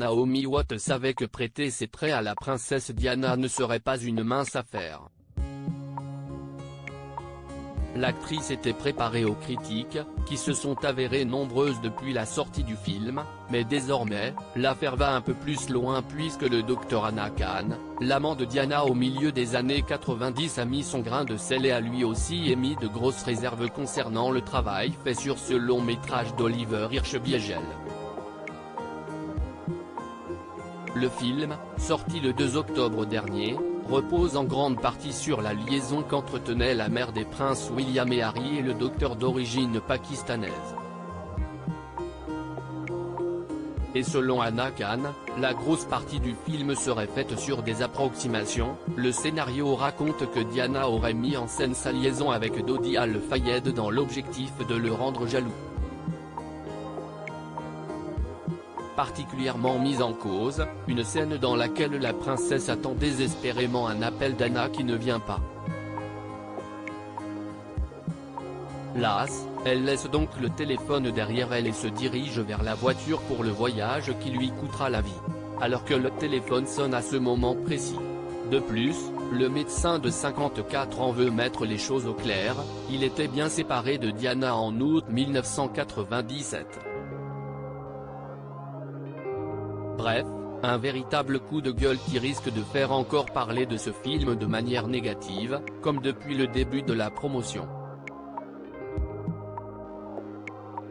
Naomi Watts savait que prêter ses traits à la princesse Diana ne serait pas une mince affaire. L'actrice était préparée aux critiques, qui se sont avérées nombreuses depuis la sortie du film, mais désormais, l'affaire va un peu plus loin puisque le Dr Anna Khan, l'amant de Diana au milieu des années 90 a mis son grain de sel et a lui aussi émis de grosses réserves concernant le travail fait sur ce long métrage d'Oliver Hirschbiegel. Le film, sorti le 2 octobre dernier, repose en grande partie sur la liaison qu'entretenait la mère des princes William et Harry et le docteur d'origine pakistanaise. Et selon Anna Khan, la grosse partie du film serait faite sur des approximations. Le scénario raconte que Diana aurait mis en scène sa liaison avec Dodi Al-Fayed dans l'objectif de le rendre jaloux. Particulièrement mise en cause, une scène dans laquelle la princesse attend désespérément un appel d'Anna qui ne vient pas. Las, elle laisse donc le téléphone derrière elle et se dirige vers la voiture pour le voyage qui lui coûtera la vie. Alors que le téléphone sonne à ce moment précis. De plus, le médecin de 54 ans veut mettre les choses au clair, il était bien séparé de Diana en août 1997. Bref, un véritable coup de gueule qui risque de faire encore parler de ce film de manière négative, comme depuis le début de la promotion.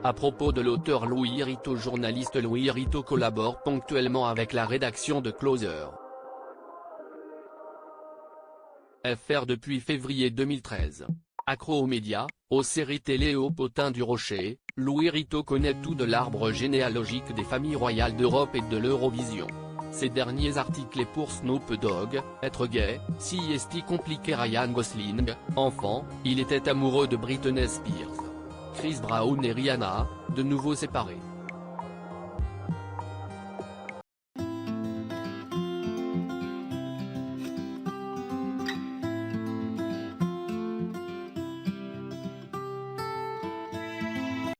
À propos de l'auteur Louis Héritot, journaliste Louis Héritot collabore ponctuellement avec la rédaction de Closer FR depuis février 2013. Accro aux médias, aux séries télé et aux potins du Rocher, Louis Héritot connaît tout de l'arbre généalogique des familles royales d'Europe et de l'Eurovision. Ses derniers articles et pour Snoop Dogg, être gay, si est compliqué. Ryan Gosling, enfant, il était amoureux de Britney Spears. Chris Brown et Rihanna, de nouveau séparés.